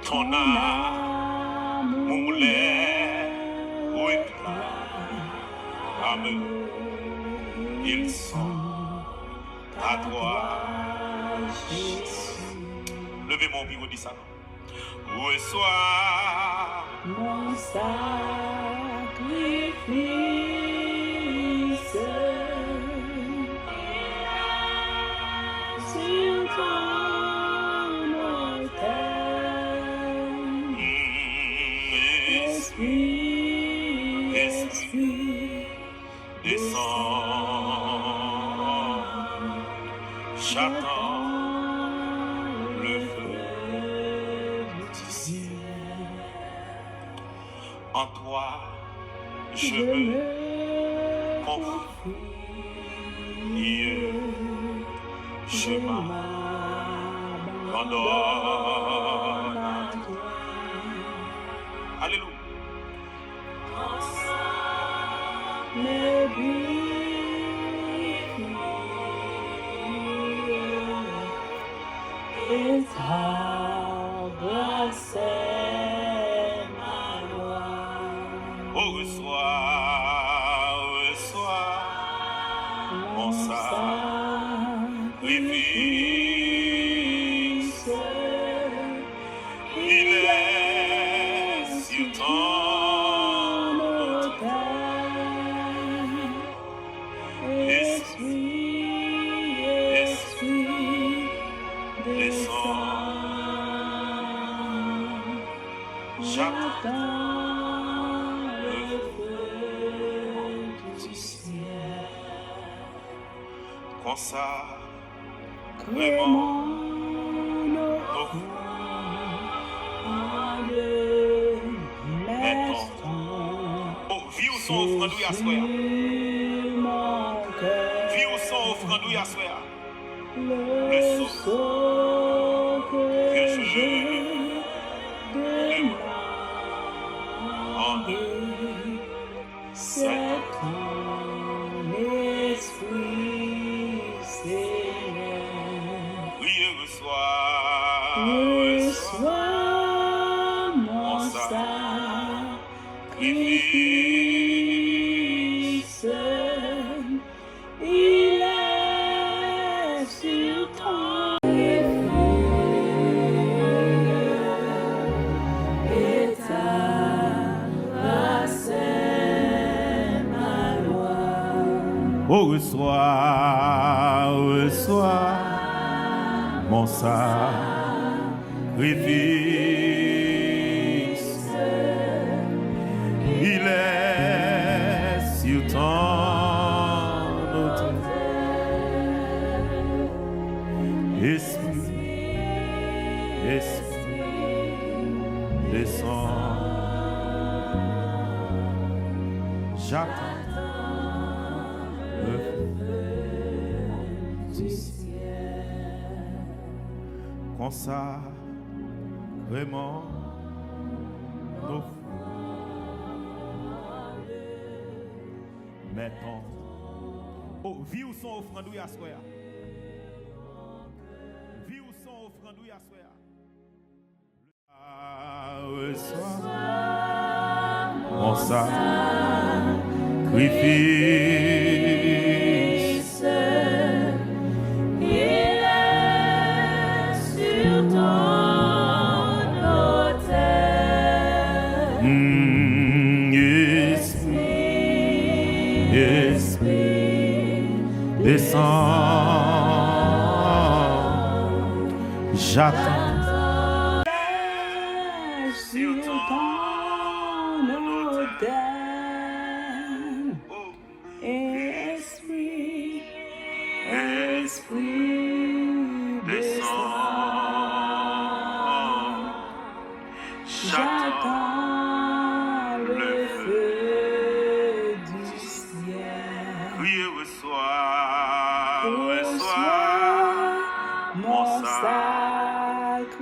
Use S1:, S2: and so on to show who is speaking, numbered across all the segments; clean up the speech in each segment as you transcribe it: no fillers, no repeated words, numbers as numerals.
S1: ton amour les réclame. Ils sont à toi, Jésus. Levez mon bureau, dit ça. Reçois
S2: mon sacrifice sur ton autel. Esprit,
S1: descends. J'attends le feu du ciel. En toi, je me confie. Je m'abandonne à toi. Alléluia.
S2: me et ta grâce est ma loi.
S1: Oh, reçois mon sacrifice. Il est sur ton autel.
S2: Esprit, descends. J'attends le feu du ciel.
S1: Consacrement
S2: nos
S1: oh, vie ou son offrande ou yassoya. Vie ou son offrande ou yassoya.
S2: Le sceau que je demande, c'est ton esprit, Seigneur.
S1: Oui,
S2: Reçois mon sacrifice. Il est sur ton et ta grâce est ma loi.
S1: oh, reçois mon sacrifice. Il est sur ton autel. Esprit, descends. J'attends le feu du ciel. Consacrement nos mettons. Oh, vie ou son offrande ou yassoya. Vie ou son offrande ou yassoya. Reçois mon sacrifice.
S2: Il est sur ton autel.
S1: Esprit, descends. J'attends.
S2: Sur ton autel. Esprit, descends. J'attends le feu du ciel.
S1: Oui, reçois
S2: mon sacrifice.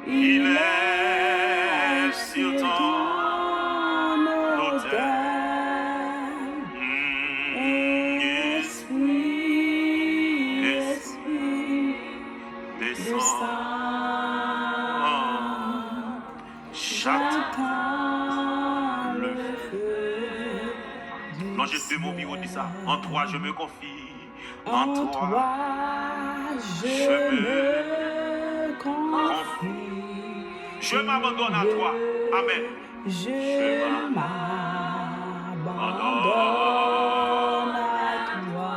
S2: Il est sur ton autel. Esprit,
S1: Longez de mon bureau, dis ça. En toi, je me confie.
S2: En toi, je me confie.
S1: Je m'abandonne à toi. Amen.
S2: Je m'abandonne à toi.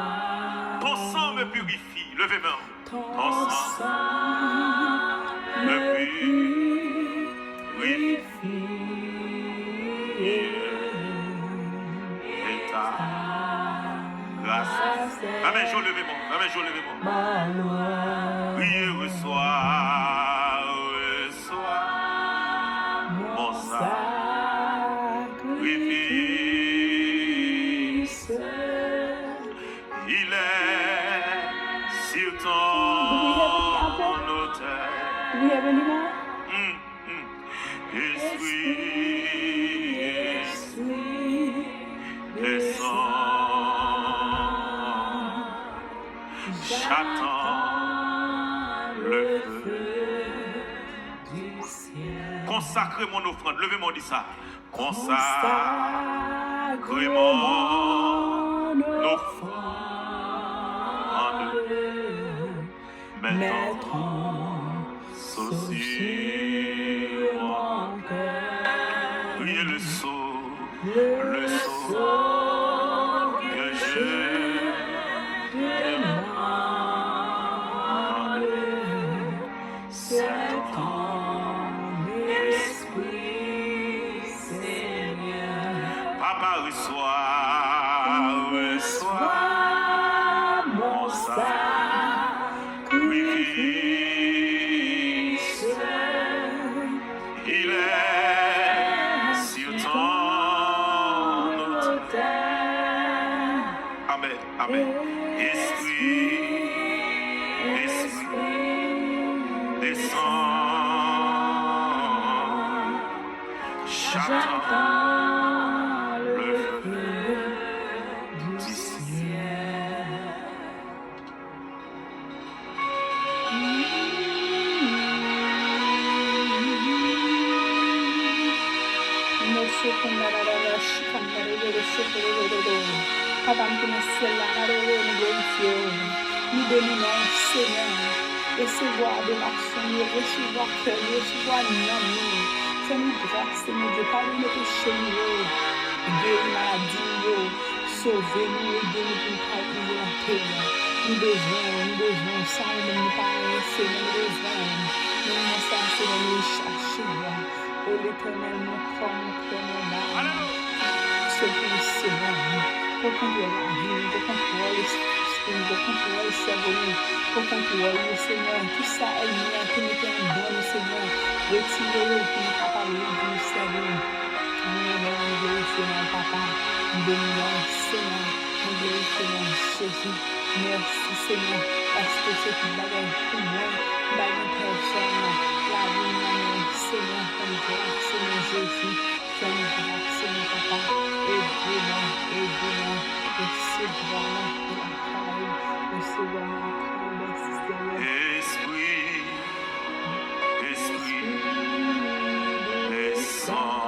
S1: Ton sang me purifie. Levez-moi.
S2: Ton sang me purifie.
S1: Et ta grâce. Amen. Je levez-moi. Amen. Je levez-moi. Priez, reçois. Mon sacrifice, il est sur ton autel.
S2: Do we have any more?
S1: Esprit, descends, j'attends le feu du ciel. Consacrez mon offrande, levez-moi, dit ça. Consacrez mon offrande. Mettons sur mon cœur. Priez le sceau que je demande. C'est ton esprit, Seigneur. Papa, reçois mon sacrifice. Il est sur ton autel. Amen, amen. Esprit, descends. J'attends le feu du ciel.
S2: Nous dominons, Seigneur, recevoir de l'action, recevoir cœur, recevoir l'amour. Fais-nous grâce, Seigneur Dieu, pardonne nos péchés, guéris maladie, sauvez-nous, aidez-nous pour faire une volonté. Nous besoin, sans nous parler, Seigneur, nous besoin. Nous sommes, Seigneur, nous chercher. Oh, l'Éternel, mon corps, mon âme. Secours, Seigneur, pour contrôler la vie, pour contrôler l'esprit, pour contrôler le cerveau, pour contrôler, Seigneur, tout ça est lié, que nous t'aimons, Seigneur. Retirez-le pour nous parler de nous servir. Nous glorifions, Papa. Nous bénissons, Seigneur. Nous glorifions, Jésus. Merci, Seigneur, parce que c'est une bagarre pour moi, une bagarre personne. La vie, Seigneur, comme grâce, Seigneur Jésus. Comme grâce, Seigneur, Papa. Aide-moi. Recevez-moi pour la parole. Recevez-moi la parole, merci, Seigneur.
S1: Esprit, descends.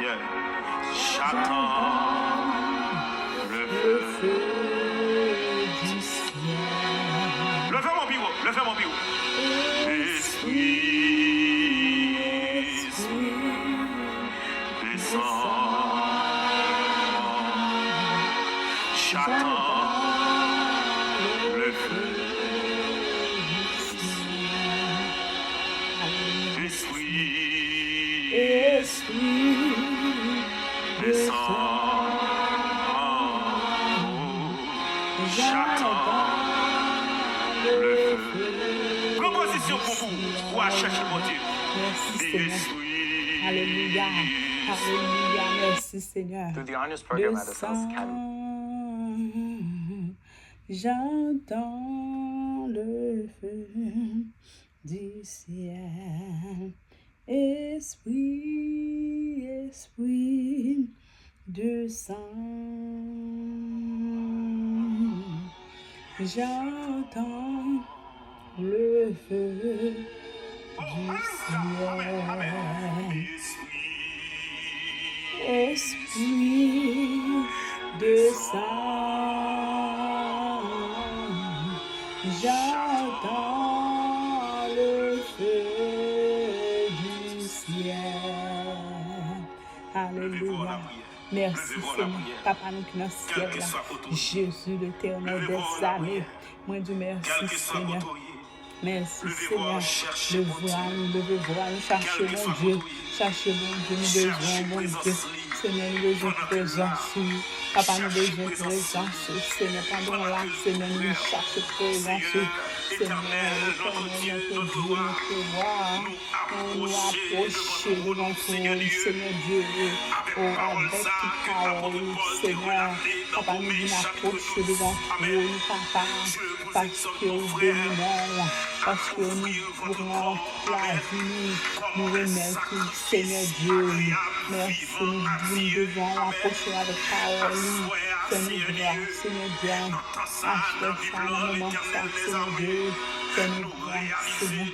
S1: Yeah. J'attends le feu
S2: du ciel.
S1: Levez mon bureau. Esprit, descends. J'attends le feu. Esprit, descends. J'attends le feu. Proposition pour vous, pour chercher mon Dieu.
S2: Merci, Seigneur. Alléluia. Merci, Seigneur.
S3: Through the Honors Program at the South Academy.
S2: J'entends le feu du ciel. Esprit, descends. J'entends le feu du ciel. Esprit de Saint, j'entends le feu du ciel. Alléluia. Merci Seigneur, Papa nous qui dans le ciel là. Jésus l'éternel des armées. Moi du merci Seigneur. Merci Seigneur. Levez-vous, cherchez mon Dieu. Cherchez mon Dieu, nous besoin, mon Dieu. Seigneur, nous besoin de présence. Papa, nous besoin de présence. Seigneur, pendant là, Seigneur, nous cherchons présence. Seigneur, l'éternel, notre Dieu, notre roi. On nous approche devant toi, Seigneur Dieu. Oh, avec toute parole, Seigneur. Papa, nous nous approcher devant toi, Papa, parce que nous bénissons, parce que nous voulons la vie, nous remercions, Seigneur Dieu. Merci, nous devons approcher avec parole, Seigneur grâce, Seigneur Dieu. Achète ça, le moment ça, Seigneur Dieu. Seigneur grâce, Seigneur.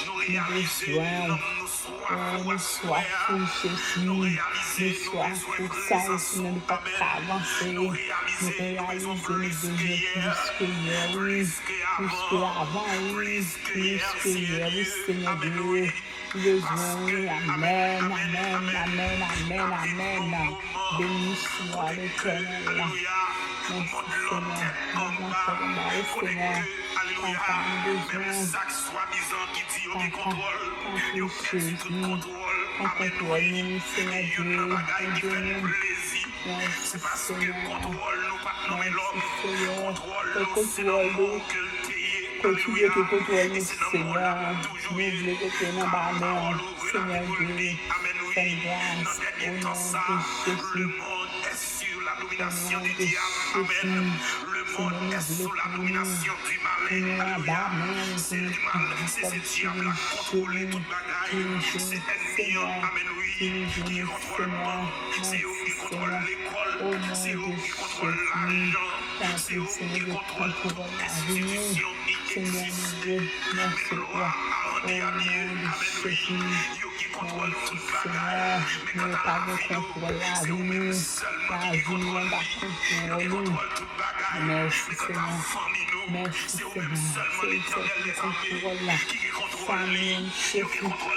S2: Nous besoin. Nous soif pour Jésus, nous soif pour ça, Seigneur, nous pas avancer, nous réaliser, nous donner plus que hier, oui, plus que avant, oui, plus que hier, oui, Seigneur Dieu, besoin, oui, amen, amen, amen, amen, amen, béni soit l'éternel, merci Seigneur, nous Seigneur, Papa, nous besoin, Papa, Jésus, on contrôle nous, Seigneur Dieu, merci Seigneur, contrôle nous, continue de contrôler nous, Seigneur, nous voulons que tu es dans ma main, Seigneur Dieu, fais grâce au nom de Jésus, au nom de Jésus. Merci Seigneur. Merci Seigneur.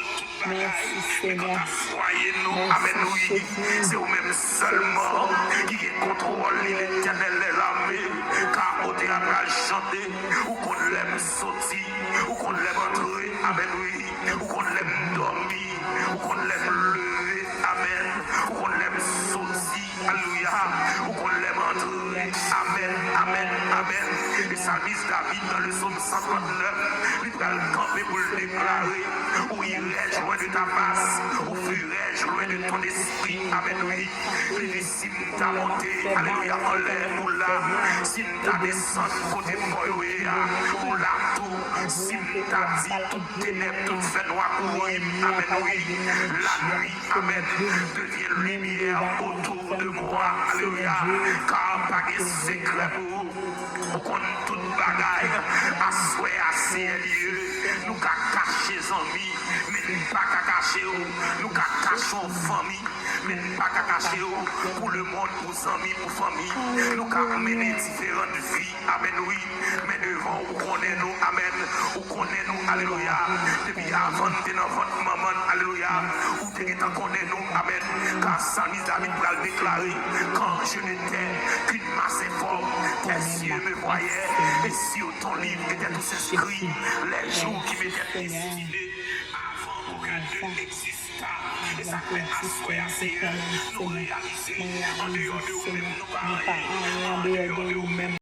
S2: Merci Seigneur.
S1: C'est vous-même seulement qui contrôle l'éternel des armées. Car au théâtre chanter, ou qu'on l'aime sortir, ou qu'on l'aime entrer, amen oui, ou qu'on l'aime dormir, ou qu'on l'aime lever, amen, ou qu'on l'aime sortir, alléluia, ou qu'on l'aime entrer, amen, amen, amen. Et ça mise David dans le psaume 139, il va le camper pour le déclarer, où irais-je loin de ta face, où fuirais-je loin de ton esprit, amen oui, et si t'as monté, alléluia, enlève ou là, si t'as descendu côté boyouéa, ou là tout, si t'as dit tout ténèbres, tout fait noir pour lui, amen oui, la nuit, amen, devient lumière autour de moi, alléluia, car pas de secret pour qu'on toute bagaille, à souhait assez lieu, nous qu'à cacher amis, mais pas qu'à cacher, nous qu'à cacher famille, mais pas qu'à cacher pour le monde, pour amis, pour famille, nous qu'à mener différentes vies, amen oui, mais devant où connaît nous, amen, où connaît nous, alléluia, depuis avant de dans votre maman, alléluia, où t'es qu'à connaît nous, amen, car Samis David va le déclarer, quand je n'étais qu'une masse informe, tes yeux me voyaient, et sur ton livre était tous inscrits, les jours qui m'étaient destinés avant aucun d'eux n'exista, et ça fait asseoir assez, nous réaliser, en dehors de vous-même, nous parler, en dehors de vous-même.